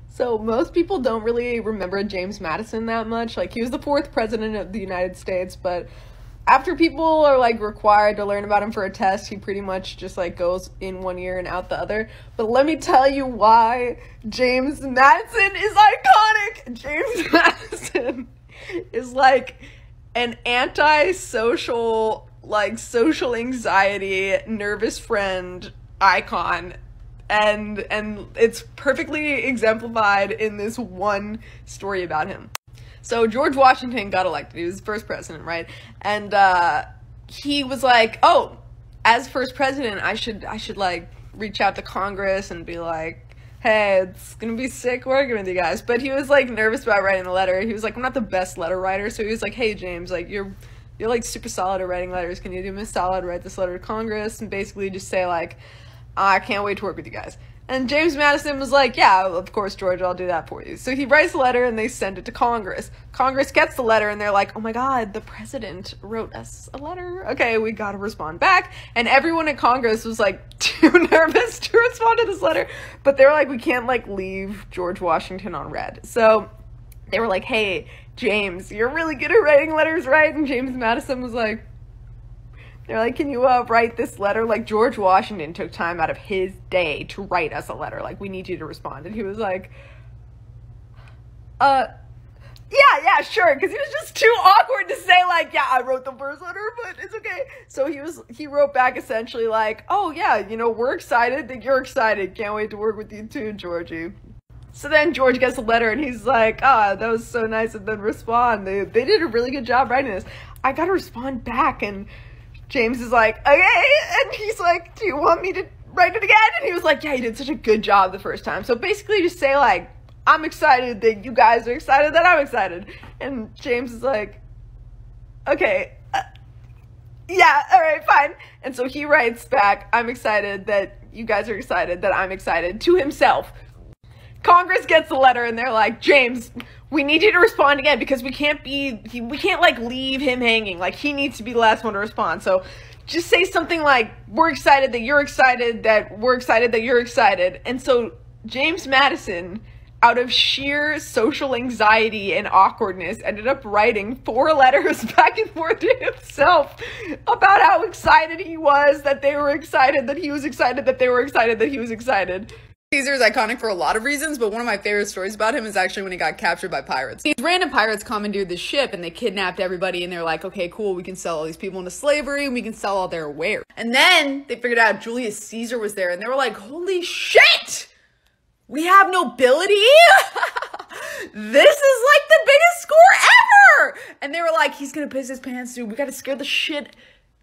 So most people don't really remember James Madison that much. Like, he was the fourth president of the United States, but after people are, like, required to learn about him for a test, he pretty much just, like, goes in one ear and out the other. But let me tell you why James Madison is iconic. James Madison is, like, an anti-social, like, social anxiety, nervous friend icon. And it's perfectly exemplified in this one story about him. So George Washington got elected. He was the first president, right? And he was like, oh, as first president, I should like reach out to Congress and be like, hey, it's gonna be sick working with you guys. But he was like nervous about writing the letter. He was like, I'm not the best letter writer. So he was like, hey, James, like you're like super solid at writing letters. Can you do me a solid, write this letter to Congress and basically just say like, I can't wait to work with you guys. And James Madison was like, yeah, of course, George, I'll do that for you. So he writes a letter and they send it to Congress. Congress gets the letter and they're like, oh my God, the president wrote us a letter. Okay, we gotta respond back. And everyone at Congress was like too nervous to respond to this letter. But they were like, we can't like leave George Washington on red. So they were like, hey, James, you're really good at writing letters, right? And James Madison was like, they're like, can you write this letter? Like, George Washington took time out of his day to write us a letter. Like, we need you to respond. And he was like, yeah, sure. Because he was just too awkward to say, like, yeah, I wrote the first letter, but it's okay. So he wrote back essentially like, oh, yeah, you know, we're excited that you're excited. Can't wait to work with you too, Georgie. So then George gets a letter and he's like, that was so nice of them to respond. They did a really good job writing this. I got to respond back. And James is like, okay, and he's like, do you want me to write it again? And he was like, yeah, you did such a good job the first time. So basically just say like, I'm excited that you guys are excited that I'm excited. And James is like, okay, yeah, all right, fine. And so he writes back, I'm excited that you guys are excited that I'm excited, to himself. Congress gets the letter and they're like, James, we need you to respond again because we can't like leave him hanging. Like, he needs to be the last one to respond. So just say something like, we're excited that you're excited, that we're excited that you're excited. And so James Madison, out of sheer social anxiety and awkwardness, ended up writing 4 letters back and forth to himself about how excited he was, that they were excited, that he was excited, that they were excited, that he was excited. Caesar is iconic for a lot of reasons, but one of my favorite stories about him is actually when he got captured by pirates. These random pirates commandeered the ship and they kidnapped everybody and they're like, okay, cool, we can sell all these people into slavery and we can sell all their wares. And then they figured out Julius Caesar was there and they were like, holy shit! We have nobility? This is like the biggest score ever! And they were like, he's gonna piss his pants, dude. We gotta scare the shit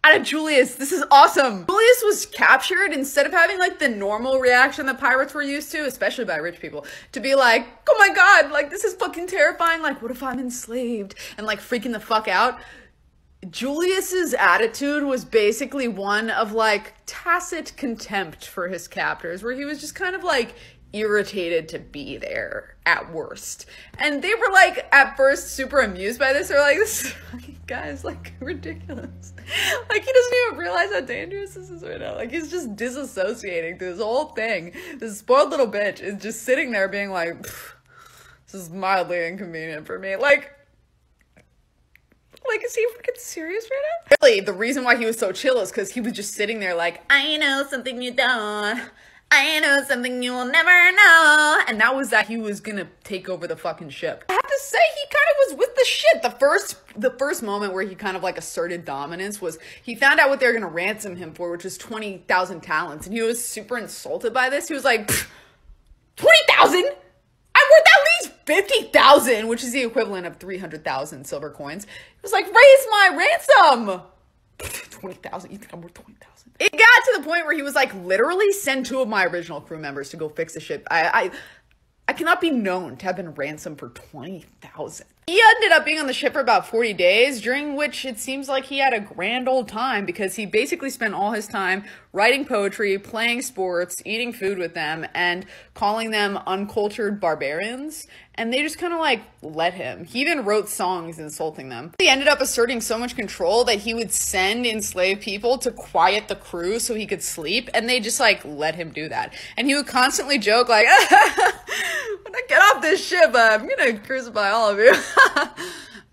out of Julius. This is awesome. Julius was captured. Instead of having like the normal reaction that pirates were used to, especially by rich people, to be like, oh my God, like this is fucking terrifying. Like, what if I'm enslaved? And like freaking the fuck out. Julius's attitude was basically one of like tacit contempt for his captors, where he was just kind of like irritated to be there at worst. And they were like at first super amused by this. They're like, this fucking guy's like ridiculous. Like, he doesn't even realize how dangerous this is right now. Like, he's just disassociating through this whole thing. This spoiled little bitch is just sitting there being like, this is mildly inconvenient for me. Like, is he freaking serious right now? Really, the reason why he was so chill is because he was just sitting there like, I know something you don't. I know something you will never know. And that was that he was gonna take over the fucking ship. I have to say, he kind of was with the shit. The first moment where he kind of like asserted dominance was he found out what they were gonna ransom him for, which was 20,000 talents. And he was super insulted by this. He was like, 20,000? I'm worth at least 50,000, which is the equivalent of 300,000 silver coins. He was like, raise my ransom. 20,000? You think I'm worth 20,000? It got to the point where he was like, literally send 2 of my original crew members to go fix the ship. I cannot be known to have been ransomed for 20,000. He ended up being on the ship for about 40 days, during which it seems like he had a grand old time because he basically spent all his time writing poetry, playing sports, eating food with them, and calling them uncultured barbarians. And they just kind of like let him. He even wrote songs insulting them. He ended up asserting so much control that he would send enslaved people to quiet the crew so he could sleep, and they just like let him do that. And he would constantly joke like, when I get off this ship, I'm gonna crucify all of you.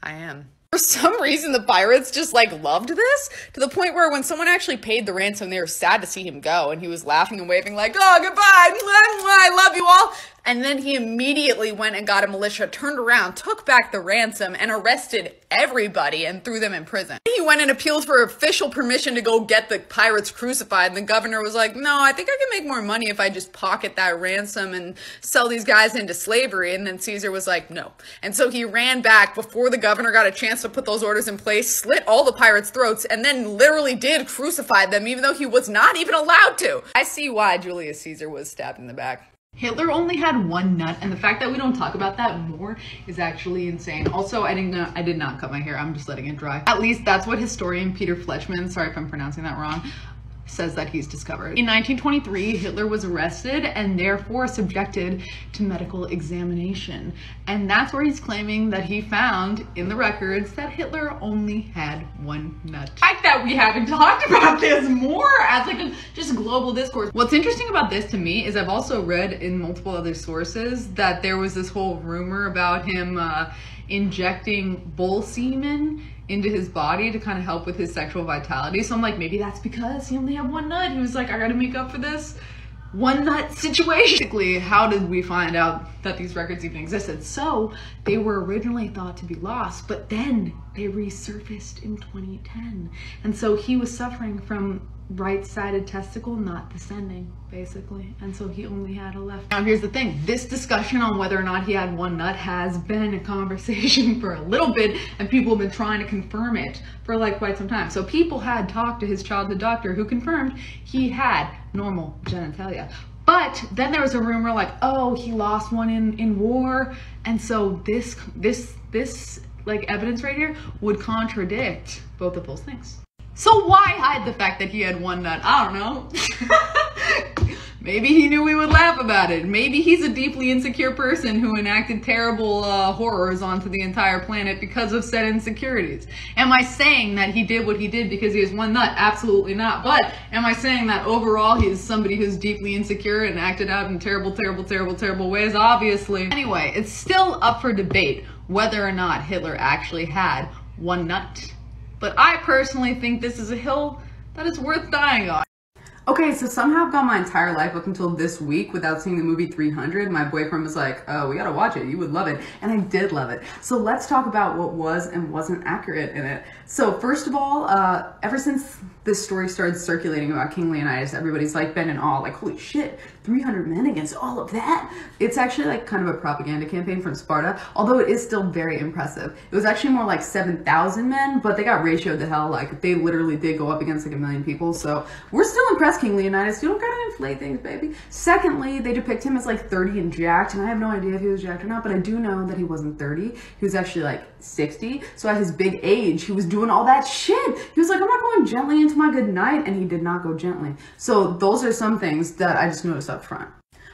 I am. For some reason, the pirates just, like, loved this, to the point where when someone actually paid the ransom, they were sad to see him go, and he was laughing and waving like, oh, goodbye, I love you all. And then he immediately went and got a militia, turned around, took back the ransom, and arrested everybody and threw them in prison. He went and appealed for official permission to go get the pirates crucified, and the governor was like, no, I think I can make more money if I just pocket that ransom and sell these guys into slavery. And then Caesar was like, no. And so he ran back before the governor got a chance to put those orders in place, slit all the pirates' throats, and then literally did crucify them, even though he was not even allowed to. I see why Julius Caesar was stabbed in the back. Hitler only had one nut, and the fact that we don't talk about that more is actually insane. Also, I did not cut my hair. I'm just letting it dry. At least that's what historian Peter Fletchman, sorry if I'm pronouncing that wrong, says that he's discovered. In 1923, Hitler was arrested and therefore subjected to medical examination. And that's where he's claiming that he found in the records that Hitler only had one nut. The fact that we haven't talked about this more as like a just global discourse. What's interesting about this to me is I've also read in multiple other sources that there was this whole rumor about him injecting bull semen into his body to kind of help with his sexual vitality. So I'm like, maybe that's because he only had one nut. He was like, I gotta make up for this one nut situation. Basically, how did we find out that these records even existed? So they were originally thought to be lost, but then they resurfaced in 2010. And so he was suffering from right-sided testicle not descending, basically. And so he only had a left. Now here's the thing, this discussion on whether or not he had one nut has been a conversation for a little bit, and people have been trying to confirm it for like quite some time. So people had talked to his childhood doctor who confirmed he had normal genitalia. But then there was a rumor like, oh, he lost one in war. And so this like evidence right here would contradict both of those things. So why hide the fact that he had one nut? I don't know. Maybe he knew we would laugh about it. Maybe he's a deeply insecure person who enacted terrible horrors onto the entire planet because of said insecurities. Am I saying that he did what he did because he has one nut? Absolutely not. But am I saying that overall he is somebody who's deeply insecure and acted out in terrible, terrible, terrible, terrible ways? Obviously. Anyway, it's still up for debate whether or not Hitler actually had one nut. But I personally think this is a hill that is worth dying on. Okay, so somehow I've gone my entire life up until this week without seeing the movie 300. My boyfriend was like, oh, we gotta watch it, you would love it. And I did love it. So let's talk about what was and wasn't accurate in it. So first of all, ever since this story started circulating about King Leonidas, everybody's like been in awe, like, holy shit, 300 men against all of that? It's actually like kind of a propaganda campaign from Sparta, although it is still very impressive. It was actually more like 7,000 men, but they got ratioed to hell. Like, they literally did go up against like 1 million people. So we're still impressed, King Leonidas. You don't gotta inflate things, baby. Secondly, they depict him as like 30 and jacked, and I have no idea if he was jacked or not, but I do know that he wasn't 30. He was actually like 60. So at his big age, he was doing all that shit. He was like, I'm not going gently into my good night, and he did not go gently. So those are some things that I just noticed up front.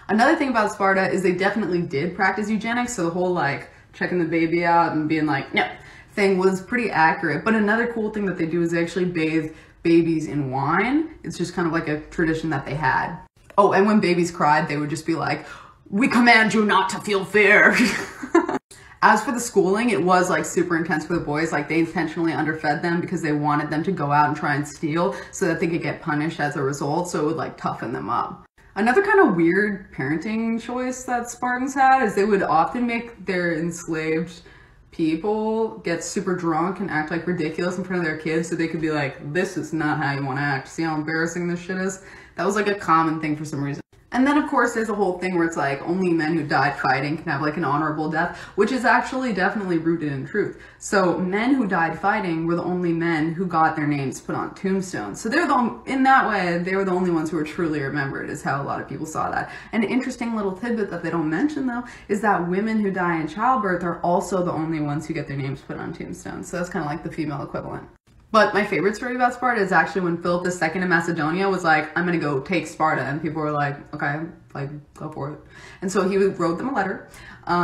Another thing about Sparta is they definitely did practice eugenics, so the whole like checking the baby out and being like, no, thing was pretty accurate. But another cool thing that they do is they actually bathe babies in wine. It's just kind of like a tradition that they had. Oh, and when babies cried, they would just be like, we command you not to feel fear. As for the schooling, it was like super intense for the boys. Like, they intentionally underfed them because they wanted them to go out and try and steal so that they could get punished as a result. So it would like toughen them up. Another kind of weird parenting choice that Spartans had is they would often make their enslaved people get super drunk and act like ridiculous in front of their kids so they could be like, this is not how you want to act. See how embarrassing this shit is? That was like a common thing for some reason. And then of course there's a whole thing where it's like only men who died fighting can have like an honorable death, which is actually definitely rooted in truth. So men who died fighting were the only men who got their names put on tombstones. So they're in that way, they were the only ones who were truly remembered, is how a lot of people saw that. And an interesting little tidbit that they don't mention though, is that women who die in childbirth are also the only ones who get their names put on tombstones. So that's kind of like the female equivalent. But my favorite story about Sparta is actually when Philip II of Macedonia was like, I'm gonna go take Sparta. And people were like, okay, like, go for it. And so he wrote them a letter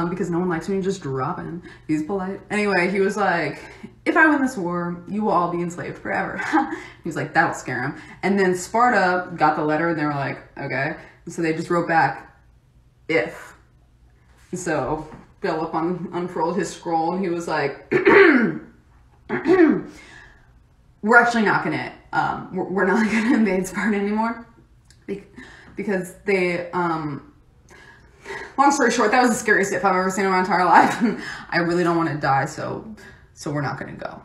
because no one likes when you just drop in. He's polite. Anyway, he was like, if I win this war, you will all be enslaved forever. He was like, that'll scare him. And then Sparta got the letter and they were like, okay. And so they just wrote back, if So Philip unfurled his scroll and he was like, we're actually not gonna, we're not gonna invade Sparta anymore. Because they, long story short, that was the scariest if I've ever seen in my entire life. I really don't want to die, so we're not gonna go.